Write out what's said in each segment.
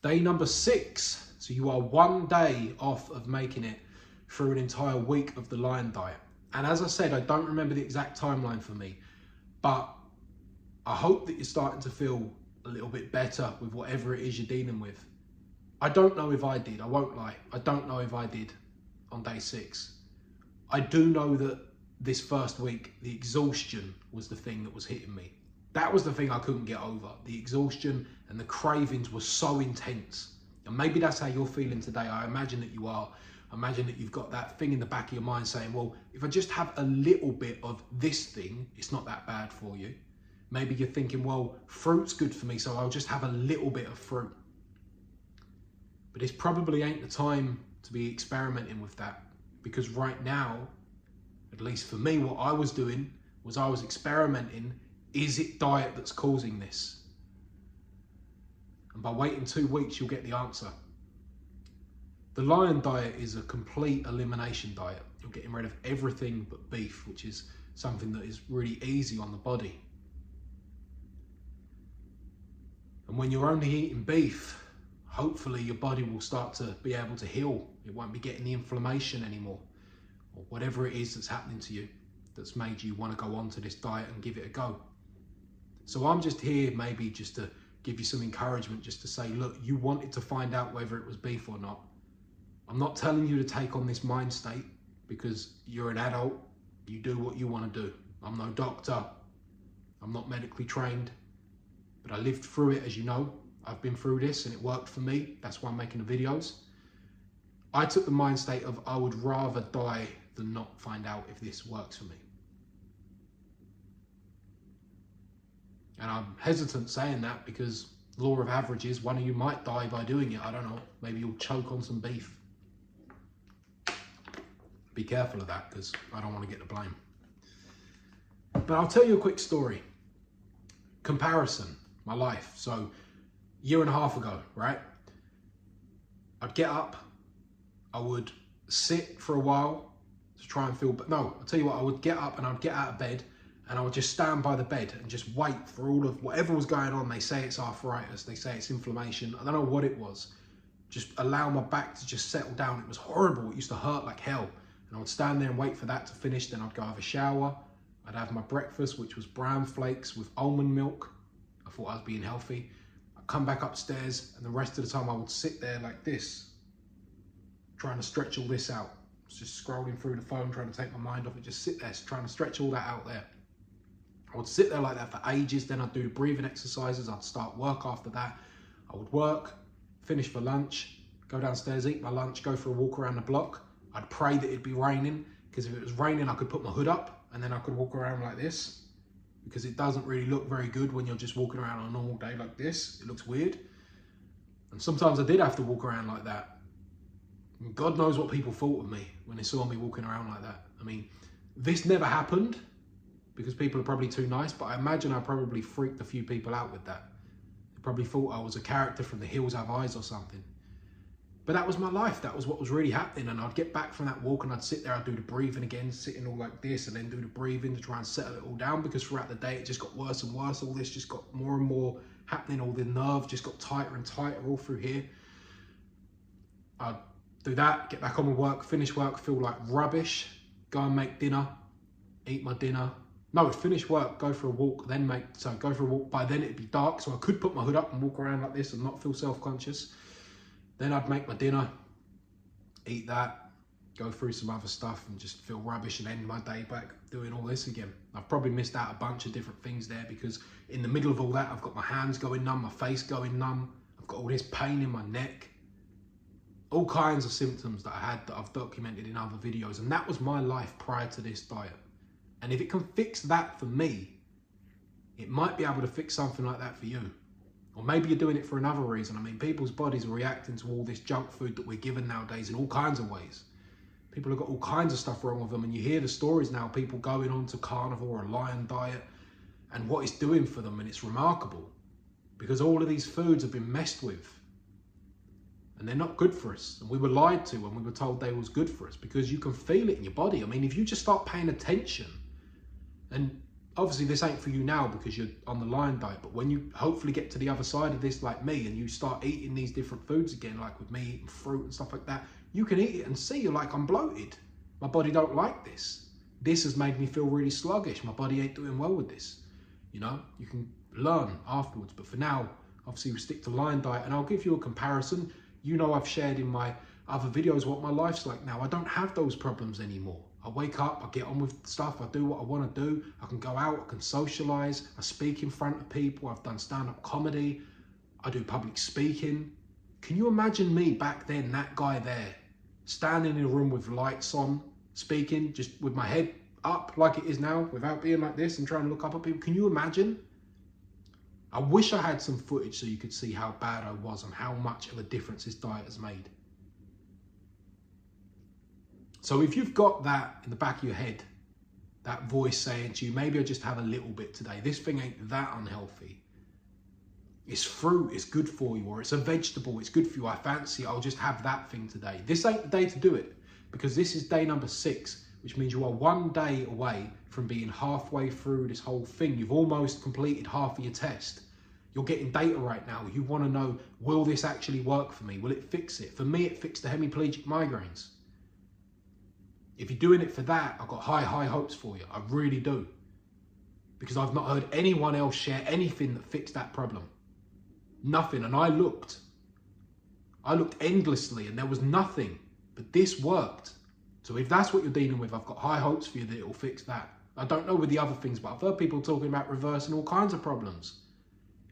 Day number 6. So you are 1 day off of making it through an entire week of the Lion Diet. And as I said, I don't remember the exact timeline for me, but I hope that you're starting to feel a little bit better with whatever it is you're dealing with. I don't know if I did, I won't lie. I don't know if I did on day 6. I do know that this first week, the exhaustion was the thing that was hitting me. That was the thing I couldn't get over. The exhaustion and the cravings were so intense. And maybe that's how you're feeling today. I imagine that you are. I imagine that you've got that thing in the back of your mind saying, well, if I just have a little bit of this thing, it's not that bad for you. Maybe you're thinking, well, fruit's good for me, so I'll just have a little bit of fruit. But this probably ain't the time to be experimenting with that, because right now, at least for me, what I was doing was I was experimenting. Is it diet that's causing this? And by waiting 2 weeks, you'll get the answer. The Lion Diet is a complete elimination diet. You're getting rid of everything but beef, which is something that is really easy on the body. And when you're only eating beef, hopefully your body will start to be able to heal. It won't be getting the inflammation anymore, or whatever it is that's happening to you that's made you want to go on to this diet and give it a go. So I'm just here maybe just to give you some encouragement, just to say, look, you wanted to find out whether it was beef or not. I'm not telling you to take on this mind state, because you're an adult, you do what you want to do. I'm no doctor, I'm not medically trained, but I lived through it, as you know. I've been through this and it worked for me. That's why I'm making the videos. I took the mind state of I would rather die than not find out if this works for me. And I'm hesitant saying that because law of averages, one of you might die by doing it. I don't know. Maybe you'll choke on some beef. Be careful of that, because I don't want to get the blame. But I'll tell you a quick story. Comparison, my life. So, 1.5 years ago, right? I'd get up, I would sit for a while to try and feel, but no, I'll tell you what, I would get up and I'd get out of bed and I would just stand by the bed and just wait for all of whatever was going on. They say it's arthritis, they say it's inflammation, I don't know what it was. Just allow my back to just settle down. It was horrible, it used to hurt like hell. And I would stand there and wait for that to finish, then I'd go have a shower, I'd have my breakfast, which was brown flakes with almond milk. I thought I was being healthy. I'd come back upstairs and the rest of the time I would sit there like this, trying to stretch all this out. I was just scrolling through the phone, trying to take my mind off it, just sit there, trying to stretch all that out there. I would sit there like that for ages, then I'd do the breathing exercises, I'd start work after that. I would work, finish for lunch, go downstairs, eat my lunch, go for a walk around the block. I'd pray that it'd be raining, because if it was raining, I could put my hood up and then I could walk around like this, because it doesn't really look very good when you're just walking around on a normal day like this. It looks weird. And sometimes I did have to walk around like that. And God knows what people thought of me when they saw me walking around like that. I mean, this never happened because people are probably too nice, but I imagine I probably freaked a few people out with that. They probably thought I was a character from The Hills Have Eyes or something. But that was my life. That was what was really happening. And I'd get back from that walk and I'd sit there, I'd do the breathing again, sitting all like this, and then do the breathing to try and settle it all down, because throughout the day it just got worse and worse. All this just got more and more happening. All the nerve just got tighter and tighter all through here. I'd do that, get back on with work, finish work, feel like rubbish, go and make dinner, eat my dinner. No, finish work, go for a walk, go for a walk. By then it'd be dark, so I could put my hood up and walk around like this and not feel self-conscious. Then I'd make my dinner, eat that, go through some other stuff and just feel rubbish and end my day back doing all this again. I've probably missed out a bunch of different things there, because in the middle of all that, I've got my hands going numb, my face going numb. I've got all this pain in my neck. All kinds of symptoms that I had that I've documented in other videos. And that was my life prior to this diet. And if it can fix that for me, it might be able to fix something like that for you. Or maybe you're doing it for another reason. I mean, people's bodies are reacting to all this junk food that we're given nowadays in all kinds of ways. People have got all kinds of stuff wrong with them, and you hear the stories now, people going on to carnivore or Lion Diet and what it's doing for them, and it's remarkable, because all of these foods have been messed with and they're not good for us. And we were lied to when we were told they was good for us, because you can feel it in your body. I mean, if you just start paying attention, and Obviously this ain't for you now because you're on the Lion diet, but when you hopefully get to the other side of this like me and you start eating these different foods again, like with me eating fruit and stuff like that, you can eat it and see you're like, I'm bloated. My body don't like this. This has made me feel really sluggish. My body ain't doing well with this. You know, you can learn afterwards, but for now, obviously we stick to Lion diet, and I'll give you a comparison. You know, I've shared in my other videos what my life's like now. I don't have those problems anymore. I wake up, I get on with stuff, I do what I want to do. I can go out, I can socialize, I speak in front of people. I've done stand-up comedy, I do public speaking. Can you imagine me back then, that guy there, standing in a room with lights on, speaking, just with my head up like it is now, without being like this and trying to look up at people? Can you imagine? I wish I had some footage so you could see how bad I was and how much of a difference this diet has made. So if you've got that in the back of your head, that voice saying to you, maybe I just have a little bit today, this thing ain't that unhealthy. It's fruit, it's good for you, or it's a vegetable, it's good for you, I fancy it, I'll just have that thing today. This ain't the day to do it, because this is day number 6, which means you are 1 day away from being halfway through this whole thing. You've almost completed half of your test. You're getting data right now. You want to know, will this actually work for me? Will it fix it? For me, it fixed the hemiplegic migraines. If you're doing it for that, I've got high hopes for you. I really do. Because I've not heard anyone else share anything that fixed that problem. Nothing. And I looked endlessly and there was nothing. But this worked. So if that's what you're dealing with, I've got high hopes for you that it'll fix that. I don't know with the other things, but I've heard people talking about reversing all kinds of problems.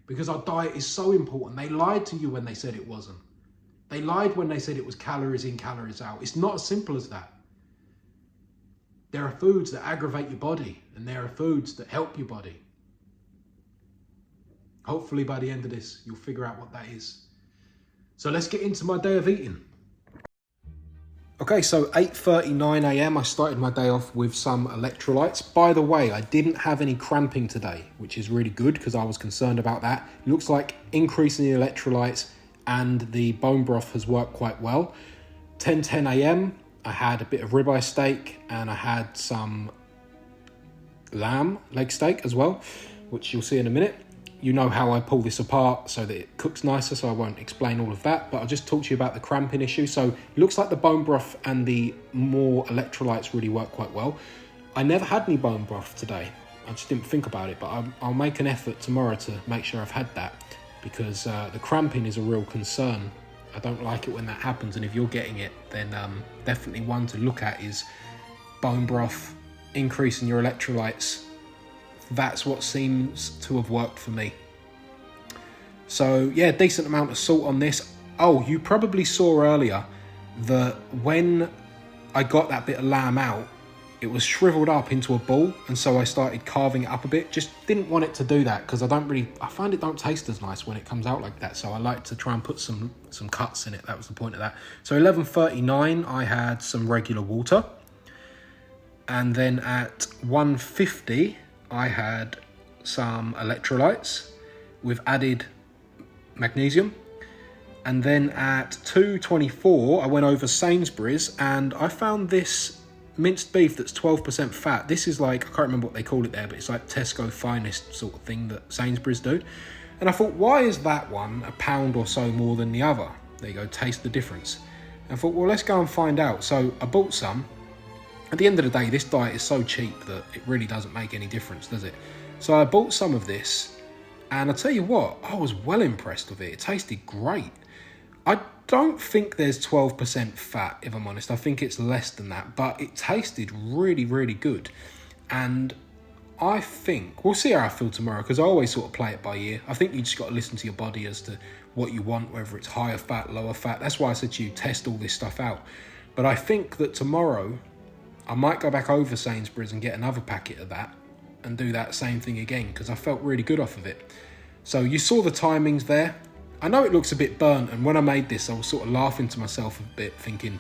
Because our diet is so important. They lied to you when they said it wasn't. They lied when they said it was calories in, calories out. It's not as simple as that. There are foods that aggravate your body, and there are foods that help your body. Hopefully by the end of this, you'll figure out what that is. So let's get into my day of eating. Okay, so 8:39 a.m. I started my day off with some electrolytes. By the way, I didn't have any cramping today, which is really good because I was concerned about that. It looks like increasing the electrolytes and the bone broth has worked quite well. 10:10 a.m. I had a bit of ribeye steak and I had some lamb leg steak as well, which you'll see in a minute. You know how I pull this apart so that it cooks nicer, so I won't explain all of that, but I'll just talk to you about the cramping issue. So it looks like the bone broth and the more electrolytes really work quite well. I never had any bone broth today. I just didn't think about it, but I'll make an effort tomorrow to make sure I've had that, because the cramping is a real concern. I don't like it when that happens, and if you're getting it, then definitely one to look at is bone broth, increasing your electrolytes. That's what seems to have worked for me. So yeah, decent amount of salt on this. Oh, you probably saw earlier that when I got that bit of lamb out, it was shriveled up into a ball, and so I started carving it up a bit. Just didn't want it to do that because I find it don't taste as nice when it comes out like that. So I like to try and put some cuts in it. That was the point of that. So 11:39, I had some regular water, and then at 1:50, I had some electrolytes with added magnesium. And then at 2:24, I went over Sainsbury's and I found this minced beef that's 12% fat. This is like, I can't remember what they call it there, but it's like Tesco Finest sort of thing that Sainsbury's do. And I thought, why is that one £1 or so more than the other? There you go, taste the difference. And I thought, well, let's go and find out. So I bought some. At the end of the day, this diet is so cheap that it really doesn't make any difference, does it? So I bought some of this, and I tell you what, I was well impressed with it. It tasted great. I don't think there's 12% fat, if I'm honest. I think it's less than that, but it tasted really, really good. And I think, we'll see how I feel tomorrow, because I always sort of play it by ear. I think you just got to listen to your body as to what you want, whether it's higher fat, lower fat. That's why I said to you, test all this stuff out. But I think that tomorrow, I might go back over Sainsbury's and get another packet of that and do that same thing again, because I felt really good off of it. So you saw the timings there. I know it looks a bit burnt, and when I made this, I was sort of laughing to myself a bit, thinking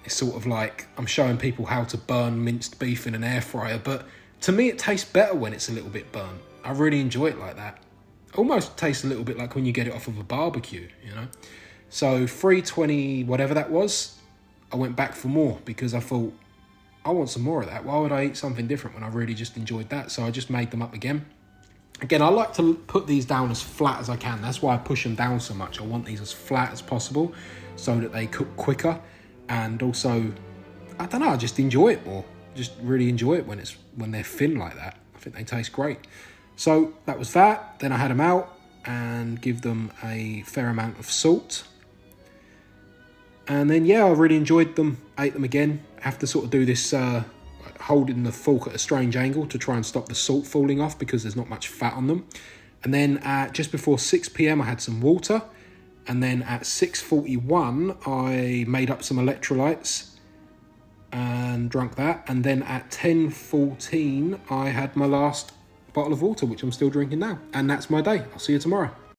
it's sort of like I'm showing people how to burn minced beef in an air fryer, but to me it tastes better when it's a little bit burnt. I really enjoy it like that. Almost tastes a little bit like when you get it off of a barbecue, you know. So 3:20, whatever that was, I went back for more because I thought I want some more of that. Why would I eat something different when I really just enjoyed that? So I just made them up again. Again, I like to put these down as flat as I can. That's why I push them down so much. I want these as flat as possible so that they cook quicker. And also, I don't know, I just enjoy it more. Just really enjoy it when they're thin like that. I think they taste great. So that was that. Then I had them out and give them a fair amount of salt. And then, yeah, I really enjoyed them. Ate them again. I have to sort of do this holding the fork at a strange angle to try and stop the salt falling off because there's not much fat on them. And then at just before 6 p.m, I had some water. And then at 6:41, I made up some electrolytes and drank that. And then at 10:14, I had my last bottle of water, which I'm still drinking now. And that's my day. I'll see you tomorrow.